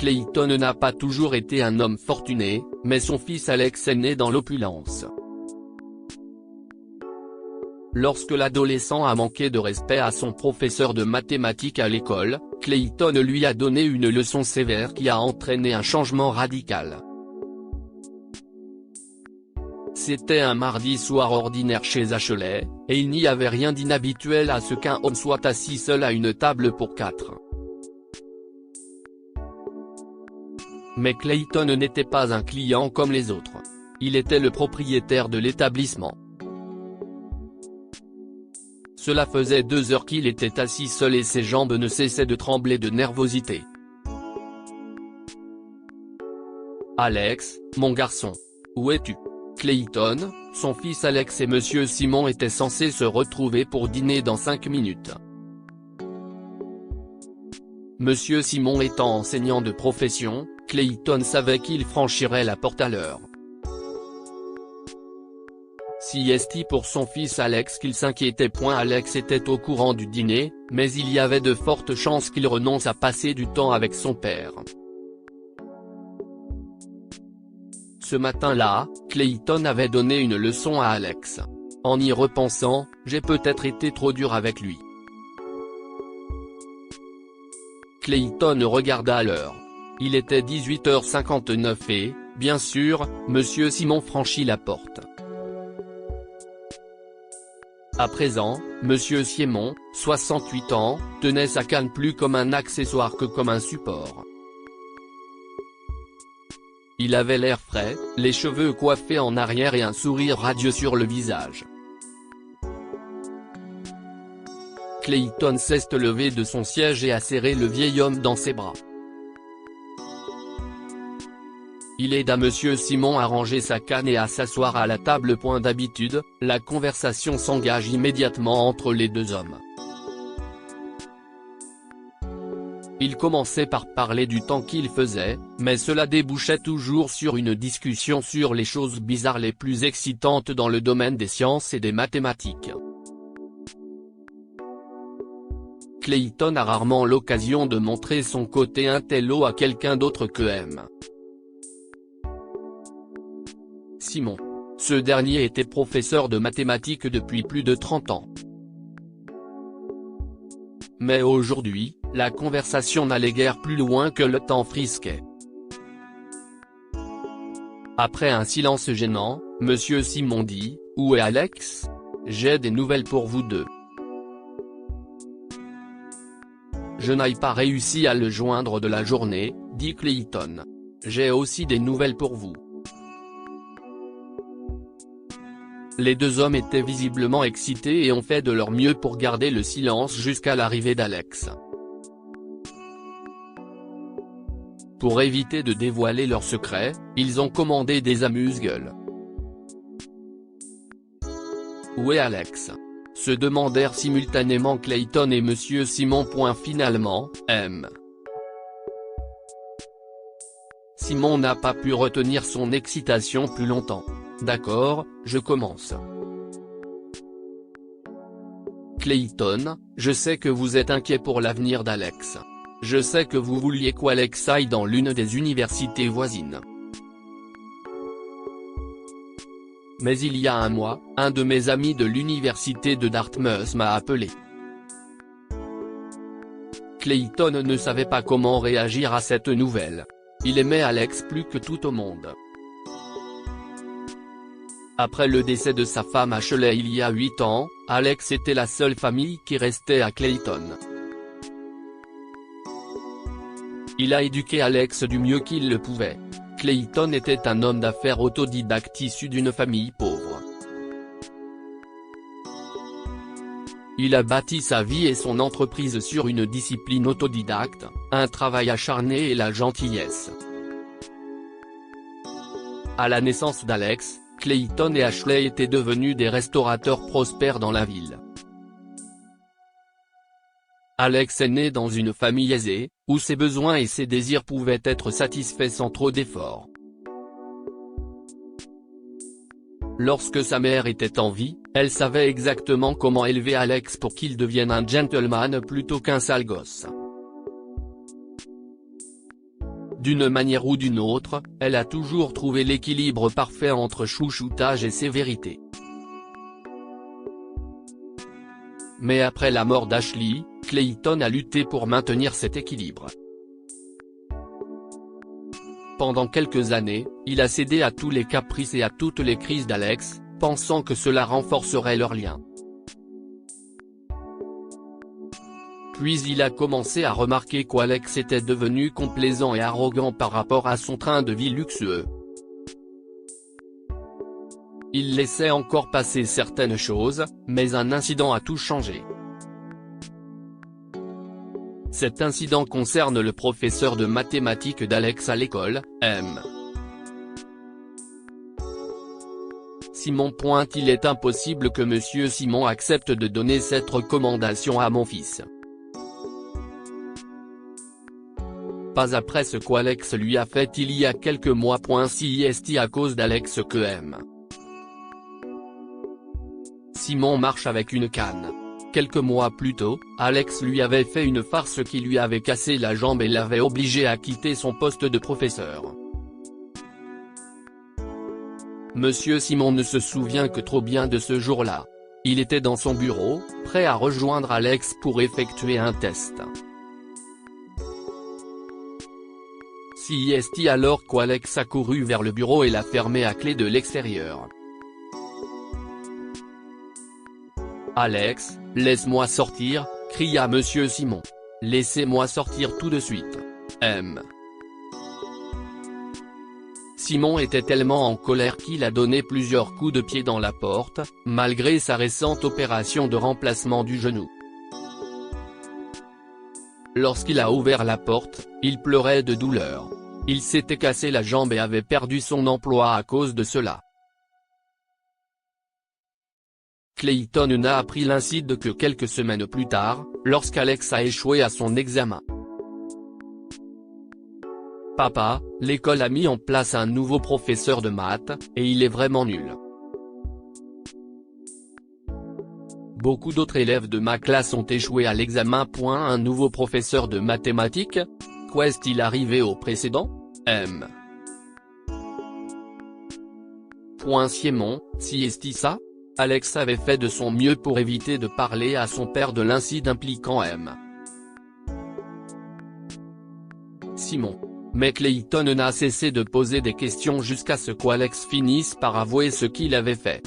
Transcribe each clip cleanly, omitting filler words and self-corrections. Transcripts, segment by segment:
Clayton n'a pas toujours été un homme fortuné, mais son fils Alex est né dans l'opulence. Lorsque l'adolescent a manqué de respect à son professeur de mathématiques à l'école, Clayton lui a donné une leçon sévère qui a entraîné un changement radical. C'était un mardi soir ordinaire chez Ashley, et il n'y avait rien d'inhabituel à ce qu'un homme soit assis seul à une table pour 4. Mais Clayton n'était pas un client comme les autres. Il était le propriétaire de l'établissement. Cela faisait 2 heures qu'il était assis seul et ses jambes ne cessaient de trembler de nervosité. « Alex, mon garçon. Où es-tu » Clayton, son fils Alex et Monsieur Simon étaient censés se retrouver pour dîner dans 5 minutes. Monsieur Simon étant enseignant de profession, Clayton savait qu'il franchirait la porte à l'heure. Si est pour son fils Alex qu'il s'inquiétait point. Alex était au courant du dîner, mais il y avait de fortes chances qu'il renonce à passer du temps avec son père. Ce matin-là, Clayton avait donné une leçon à Alex. En y repensant, j'ai peut-être été trop dur avec lui. Clayton regarda l'heure. Il était 18h59 et, bien sûr, Monsieur Simon franchit la porte. À présent, Monsieur Simon, 68 ans, tenait sa canne plus comme un accessoire que comme un support. Il avait l'air frais, les cheveux coiffés en arrière et un sourire radieux sur le visage. Clayton s'est levé de son siège et a serré le vieil homme dans ses bras. Il aida Monsieur Simon à ranger sa canne et à s'asseoir à la table. Point d'habitude, la conversation s'engage immédiatement entre les deux hommes. Il commençait par parler du temps qu'il faisait, mais cela débouchait toujours sur une discussion sur les choses bizarres les plus excitantes dans le domaine des sciences et des mathématiques. Clayton a rarement l'occasion de montrer son côté intello à quelqu'un d'autre que M. Simon. Ce dernier était professeur de mathématiques depuis plus de 30 ans. Mais aujourd'hui, la conversation n'allait guère plus loin que le temps frisquet. Après un silence gênant, Monsieur Simon dit, « Où est Alex ? J'ai des nouvelles pour vous deux. » « Je n'ai pas réussi à le joindre de la journée, » dit Clayton. « J'ai aussi des nouvelles pour vous. » Les deux hommes étaient visiblement excités et ont fait de leur mieux pour garder le silence jusqu'à l'arrivée d'Alex. Pour éviter de dévoiler leur secret, ils ont commandé des amuse-gueules. « Où est Alex ?» se demandèrent simultanément Clayton et Monsieur Simon. Finalement, M. Simon n'a pas pu retenir son excitation plus longtemps. « D'accord, je commence. Clayton, je sais que vous êtes inquiet pour l'avenir d'Alex. Je sais que vous vouliez qu'Alex aille dans l'une des universités voisines. Mais il y a un mois, un de mes amis de l'université de Dartmouth m'a appelé. » Clayton ne savait pas comment réagir à cette nouvelle. Il aimait Alex plus que tout au monde. Après le décès de sa femme Ashley il y a 8 ans, Alex était la seule famille qui restait à Clayton. Il a éduqué Alex du mieux qu'il le pouvait. Clayton était un homme d'affaires autodidacte issu d'une famille pauvre. Il a bâti sa vie et son entreprise sur une discipline autodidacte, un travail acharné et la gentillesse. À la naissance d'Alex, Clayton et Ashley étaient devenus des restaurateurs prospères dans la ville. Alex est né dans une famille aisée, où ses besoins et ses désirs pouvaient être satisfaits sans trop d'efforts. Lorsque sa mère était en vie, elle savait exactement comment élever Alex pour qu'il devienne un gentleman plutôt qu'un sale gosse. D'une manière ou d'une autre, elle a toujours trouvé l'équilibre parfait entre chouchoutage et sévérité. Mais après la mort d'Ashley, Clayton a lutté pour maintenir cet équilibre. Pendant quelques années, il a cédé à tous les caprices et à toutes les crises d'Alex, pensant que cela renforcerait leur lien. Puis il a commencé à remarquer qu'Alex était devenu complaisant et arrogant par rapport à son train de vie luxueux. Il laissait encore passer certaines choses, mais un incident a tout changé. Cet incident concerne le professeur de mathématiques d'Alex à l'école, M. Simon. Il est impossible que Monsieur Simon accepte de donner cette recommandation à mon fils. Pas après ce qu'Alex lui a fait il y a quelques mois. C'est à cause d'Alex que M. Simon marche avec une canne. Quelques mois plus tôt, Alex lui avait fait une farce qui lui avait cassé la jambe et l'avait obligé à quitter son poste de professeur. Monsieur Simon ne se souvient que trop bien de ce jour-là. Il était dans son bureau, prêt à rejoindre Alex pour effectuer un test. C'est alors qu'Alex a couru vers le bureau et l'a fermé à clé de l'extérieur. Alex, laisse-moi sortir, cria Monsieur Simon. Laissez-moi sortir tout de suite. M. Simon était tellement en colère qu'il a donné plusieurs coups de pied dans la porte, malgré sa récente opération de remplacement du genou. Lorsqu'il a ouvert la porte, il pleurait de douleur. Il s'était cassé la jambe et avait perdu son emploi à cause de cela. Clayton n'a appris l'incident que quelques semaines plus tard, lorsqu'Alex a échoué à son examen. Papa, l'école a mis en place un nouveau professeur de maths, et il est vraiment nul. Beaucoup d'autres élèves de ma classe ont échoué à l'examen. Un nouveau professeur de mathématiques? Qu'est-il arrivé au précédent? M. Simon, c'est ça? Alex avait fait de son mieux pour éviter de parler à son père de l'incident impliquant M. Simon. Mais Clayton n'a cessé de poser des questions jusqu'à ce qu'Alex finisse par avouer ce qu'il avait fait.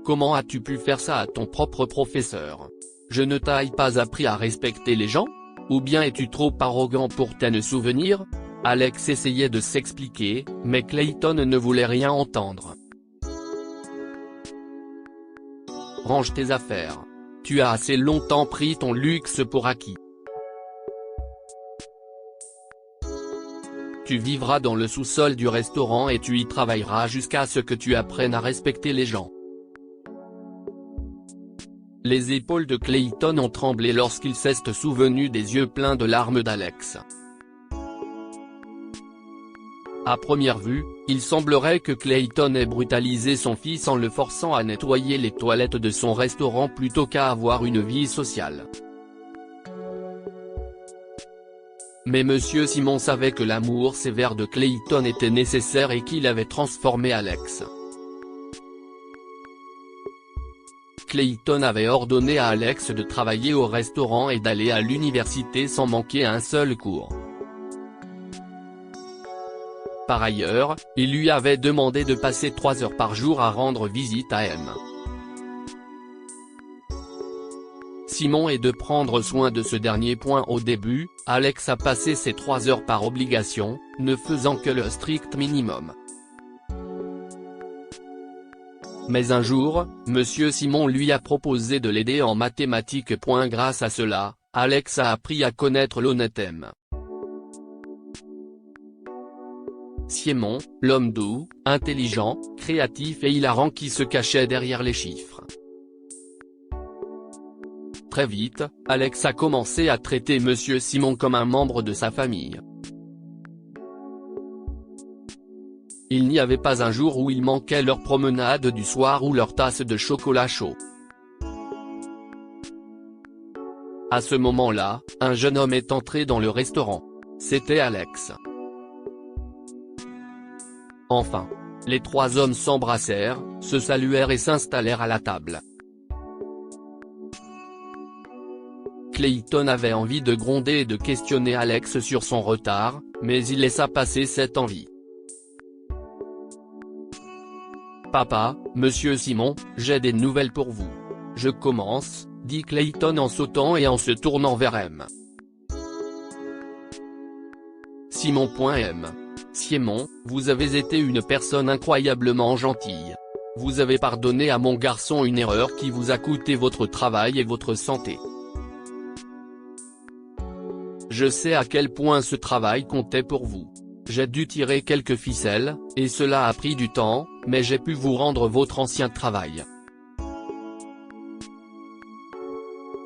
Comment as-tu pu faire ça à ton propre professeur? Je ne t'ai pas appris à respecter les gens? Ou bien es-tu trop arrogant pour t'en souvenir? Alex essayait de s'expliquer, mais Clayton ne voulait rien entendre. Range tes affaires. Tu as assez longtemps pris ton luxe pour acquis. Tu vivras dans le sous-sol du restaurant et tu y travailleras jusqu'à ce que tu apprennes à respecter les gens. Les épaules de Clayton ont tremblé lorsqu'il s'est souvenu des yeux pleins de larmes d'Alex. À première vue, il semblerait que Clayton ait brutalisé son fils en le forçant à nettoyer les toilettes de son restaurant plutôt qu'à avoir une vie sociale. Mais Monsieur Simon savait que l'amour sévère de Clayton était nécessaire et qu'il avait transformé Alex. Clayton avait ordonné à Alex de travailler au restaurant et d'aller à l'université sans manquer un seul cours. Par ailleurs, il lui avait demandé de passer 3 heures par jour à rendre visite à M. Simon et de prendre soin de ce dernier. Au début, Alex a passé ces 3 heures par obligation, ne faisant que le strict minimum. Mais un jour, Monsieur Simon lui a proposé de l'aider en mathématiques. Grâce à cela, Alex a appris à connaître l'honnête M. Simon, l'homme doux, intelligent, créatif et hilarant qui se cachait derrière les chiffres. Très vite, Alex a commencé à traiter Monsieur Simon comme un membre de sa famille. Il n'y avait pas un jour où il manquait leur promenade du soir ou leur tasse de chocolat chaud. À ce moment-là, un jeune homme est entré dans le restaurant. C'était Alex. Enfin, les trois hommes s'embrassèrent, se saluèrent et s'installèrent à la table. Clayton avait envie de gronder et de questionner Alex sur son retard, mais il laissa passer cette envie. « Papa, monsieur Simon, j'ai des nouvelles pour vous. Je commence », dit Clayton en sautant et en se tournant vers M. Simon.M. Simon, vous avez été une personne incroyablement gentille. Vous avez pardonné à mon garçon une erreur qui vous a coûté votre travail et votre santé. Je sais à quel point ce travail comptait pour vous. J'ai dû tirer quelques ficelles, et cela a pris du temps, mais j'ai pu vous rendre votre ancien travail.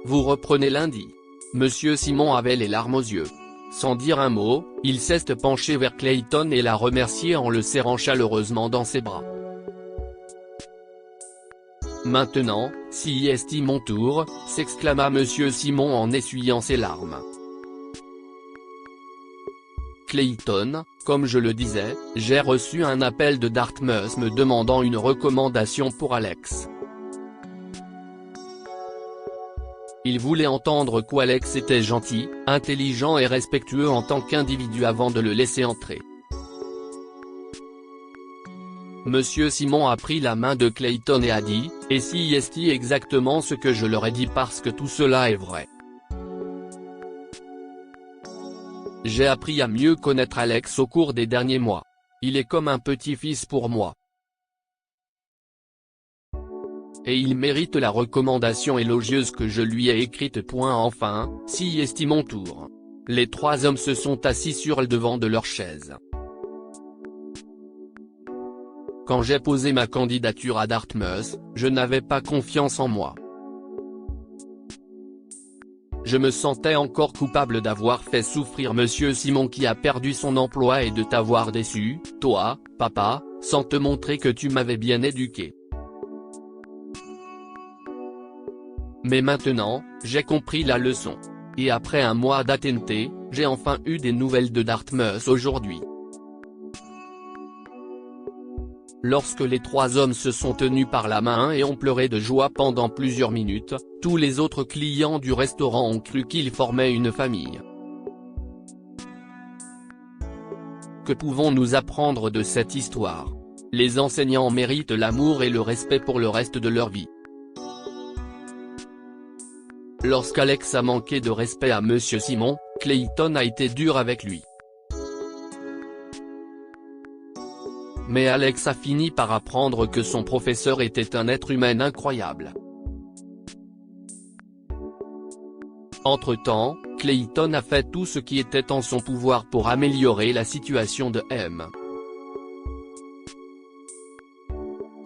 Vous reprenez lundi. Monsieur Simon avait les larmes aux yeux. Sans dire un mot, il s'est penché vers Clayton et l'a remercié en le serrant chaleureusement dans ses bras. Maintenant, si est mon tour, s'exclama Monsieur Simon en essuyant ses larmes. Clayton, comme je le disais, j'ai reçu un appel de Dartmouth me demandant une recommandation pour Alex. Il voulait entendre qu'Alex était gentil, intelligent et respectueux en tant qu'individu avant de le laisser entrer. Monsieur Simon a pris la main de Clayton et a dit, « Et si est exactement ce que je leur ai dit parce que tout cela est vrai. J'ai appris à mieux connaître Alex au cours des derniers mois. Il est comme un petit-fils pour moi. Et il mérite la recommandation élogieuse que je lui ai écrite. Enfin, si est mon tour. » Les trois hommes se sont assis sur le devant de leur chaise. Quand j'ai posé ma candidature à Dartmouth, je n'avais pas confiance en moi. Je me sentais encore coupable d'avoir fait souffrir Monsieur Simon qui a perdu son emploi et de t'avoir déçu, toi, papa, sans te montrer que tu m'avais bien éduqué. Mais maintenant, j'ai compris la leçon. Et après un mois d'attente, j'ai enfin eu des nouvelles de Dartmouth aujourd'hui. Lorsque les trois hommes se sont tenus par la main et ont pleuré de joie pendant plusieurs minutes, tous les autres clients du restaurant ont cru qu'ils formaient une famille. Que pouvons-nous apprendre de cette histoire? Les enseignants méritent l'amour et le respect pour le reste de leur vie. Lorsqu'Alex a manqué de respect à Monsieur Simon, Clayton a été dur avec lui. Mais Alex a fini par apprendre que son professeur était un être humain incroyable. Entre-temps, Clayton a fait tout ce qui était en son pouvoir pour améliorer la situation de M.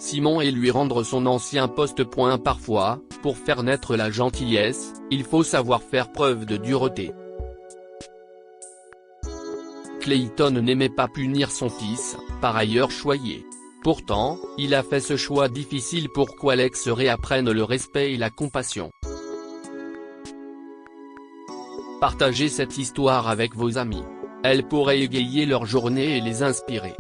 Simon et lui rendre son ancien poste. Parfois, pour faire naître la gentillesse, il faut savoir faire preuve de dureté. Clayton n'aimait pas punir son fils, par ailleurs choyé. Pourtant, il a fait ce choix difficile pour qu'Alex réapprenne le respect et la compassion. Partagez cette histoire avec vos amis. Elle pourrait égayer leur journée et les inspirer.